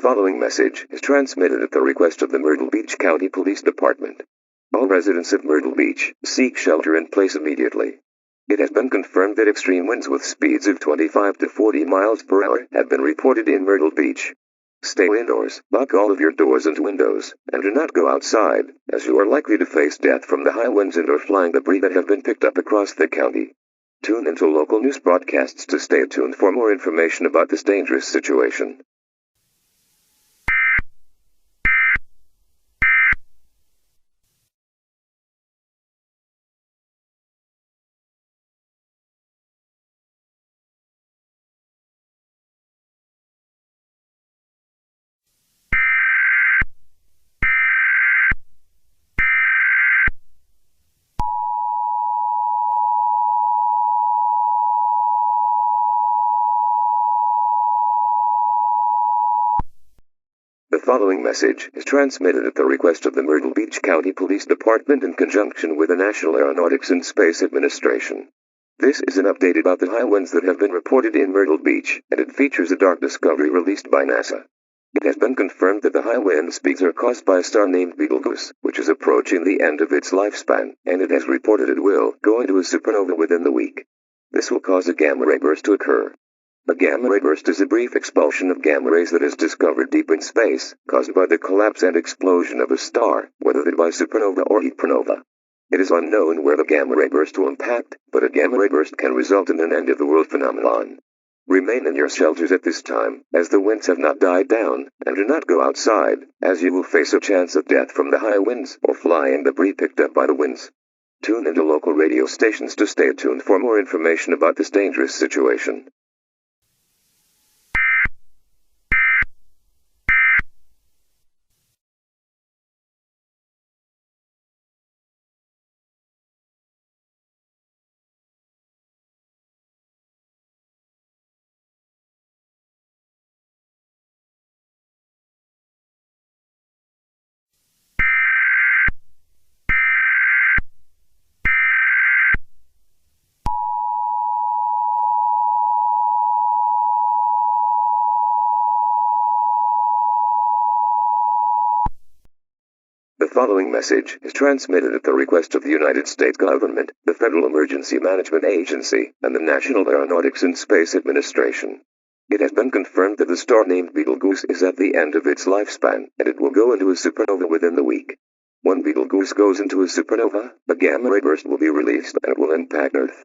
following message is transmitted at the request of the Myrtle Beach County Police Department. All residents of Myrtle Beach seek shelter in place immediately. It has been confirmed that extreme winds with speeds of 25 to 40 miles per hour have been reported in Myrtle Beach. Stay indoors, lock all of your doors and windows, and do not go outside, as you are likely to face death from the high winds and or flying debris that have been picked up across the county. Tune into local news broadcasts to stay tuned for more information about this dangerous situation. The following message is transmitted at the request of the Myrtle Beach County Police Department in conjunction with the National Aeronautics and Space Administration. This is an update about the high winds that have been reported in Myrtle Beach, and it features a dark discovery released by NASA. It has been confirmed that the high wind speeds are caused by a star named Betelgeuse, which is approaching the end of its lifespan, and it has reported it will go into a supernova within the week. This will cause a gamma ray burst to occur. A gamma ray burst is a brief expulsion of gamma rays that is discovered deep in space, caused by the collapse and explosion of a star, whether it by supernova or hypernova. It is unknown where the gamma ray burst will impact, but a gamma ray burst can result in an end-of-the-world phenomenon. Remain in your shelters at this time, as the winds have not died down, and do not go outside, as you will face a chance of death from the high winds or flying debris picked up by the winds. Tune into local radio stations to stay tuned for more information about this dangerous situation. The following message is transmitted at the request of the United States government, the Federal Emergency Management Agency, and the National Aeronautics and Space Administration. It has been confirmed that the star named Betelgeuse is at the end of its lifespan, and it will go into a supernova within the week. When Betelgeuse goes into a supernova, a gamma ray burst will be released and it will impact Earth.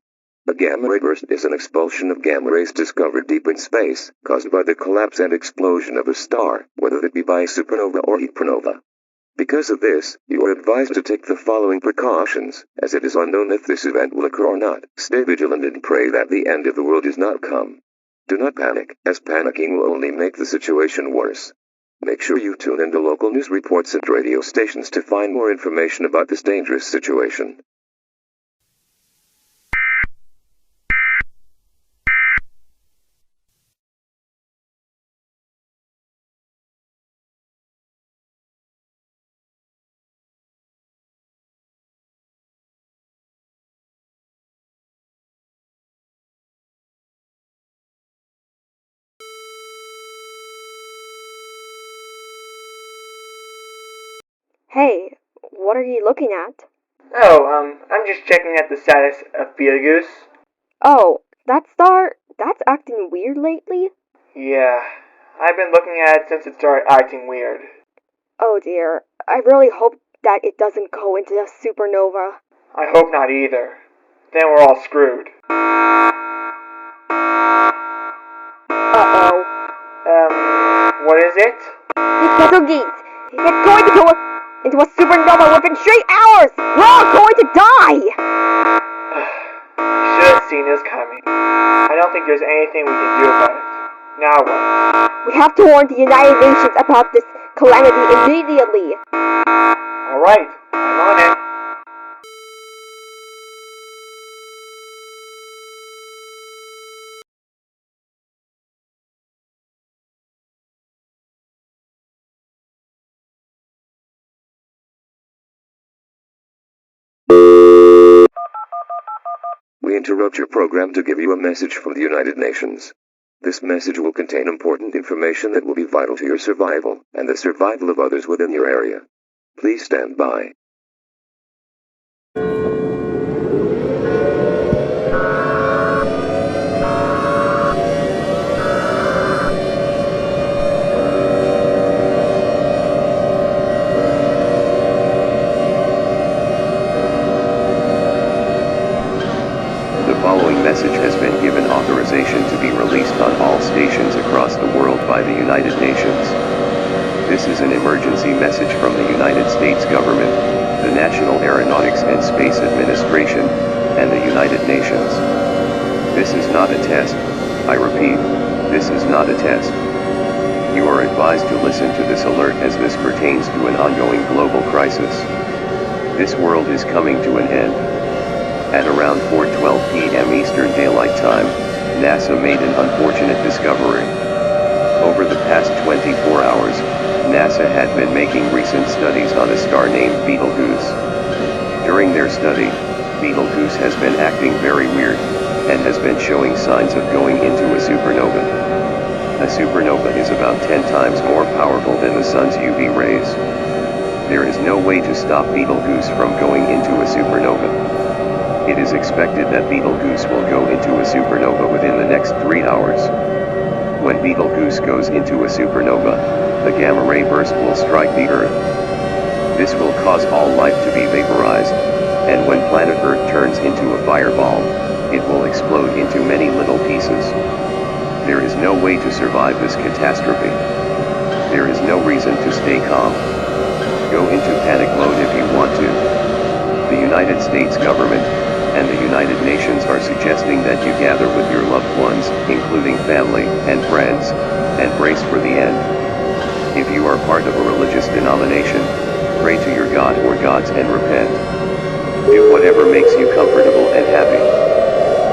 A gamma ray burst is an expulsion of gamma rays discovered deep in space, caused by the collapse and explosion of a star, whether it be by supernova or hypernova. Because of this, you are advised to take the following precautions, as it is unknown if this event will occur or not. Stay vigilant and pray that the end of the world does not come. Do not panic, as panicking will only make the situation worse. Make sure you tune into local news reports and radio stations to find more information about this dangerous situation. Hey, what are you looking at? I'm just checking at the status of Betelgeuse. Oh, that star, that's acting weird lately? Yeah, I've been looking at it since it started acting weird. Oh dear, I really hope that it doesn't go into a supernova. I hope not either. Then we're all screwed. Uh-oh. What is it? It's Betelgeuse! It's going to go into a supernova within 3 hours! We're all going to die! Should have seen this coming. I don't think there's anything we can do about it. Now what? We have to warn the United Nations about this calamity immediately. Alright, I'm on it. We interrupt your program to give you a message from the United Nations. This message will contain important information that will be vital to your survival and the survival of others within your area. Please stand by. The following message has been given authorization to be released on all stations across the world by the United Nations. This is an emergency message from the United States government, the National Aeronautics and Space Administration, and the United Nations. This is not a test. I repeat, this is not a test. You are advised to listen to this alert as this pertains to an ongoing global crisis. This world is coming to an end. At around 4:12 p.m. Eastern Daylight Time, NASA made an unfortunate discovery. Over the past 24 hours, NASA had been making recent studies on a star named Betelgeuse. During their study, Betelgeuse has been acting very weird, and has been showing signs of going into a supernova. A supernova is about 10 times more powerful than the sun's UV rays. There is no way to stop Betelgeuse from going into a supernova. It is expected that Betelgeuse will go into a supernova within the next 3 hours. When Betelgeuse goes into a supernova, the gamma ray burst will strike the Earth. This will cause all life to be vaporized, and when planet Earth turns into a fireball, it will explode into many little pieces. There is no way to survive this catastrophe. There is no reason to stay calm. Go into panic mode if you want to. The United States government and the United Nations are suggesting that you gather with your loved ones, including family and friends, and brace for the end. If you are part of a religious denomination, pray to your God or gods and repent. Do whatever makes you comfortable and happy.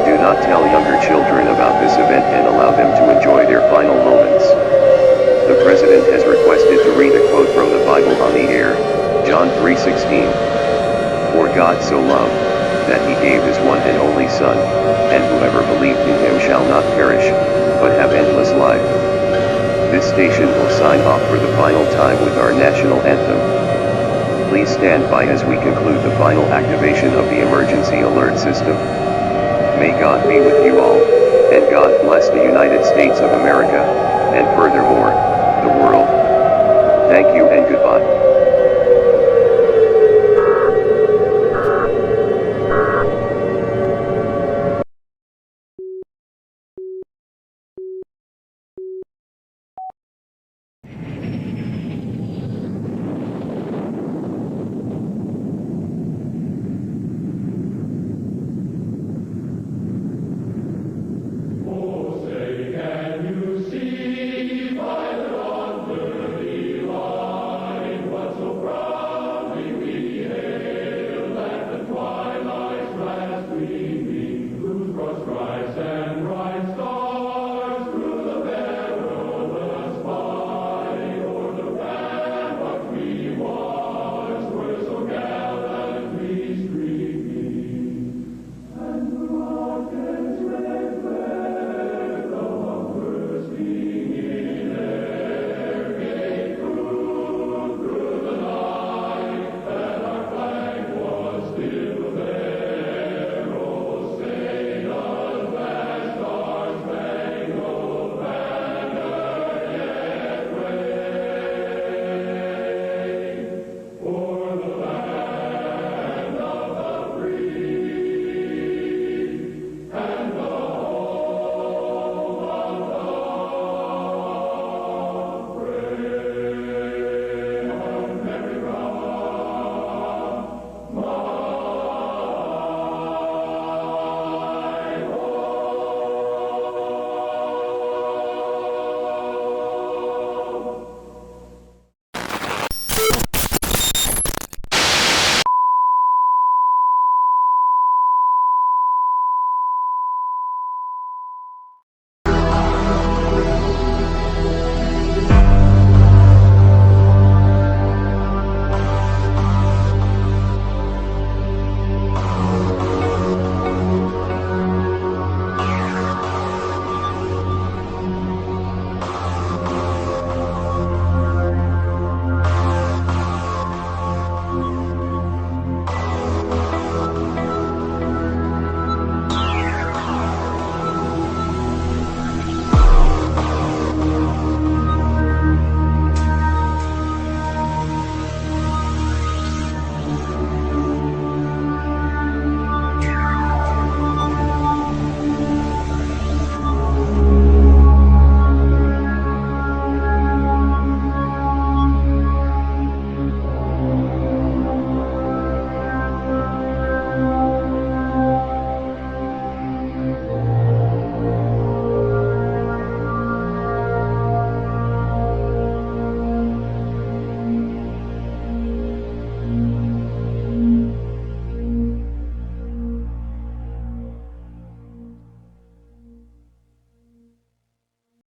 Do not tell younger children about this event and allow them to enjoy their final moments. The President has requested to read a quote from the Bible on the air, John 3:16. For God so loved, that he gave his one and only Son, and whoever believed in him shall not perish, but have endless life. This station will sign off for the final time with our national anthem. Please stand by as we conclude the final activation of the emergency alert system. May God be with you all, and God bless the United States of America, and furthermore, the world. Thank you and goodbye.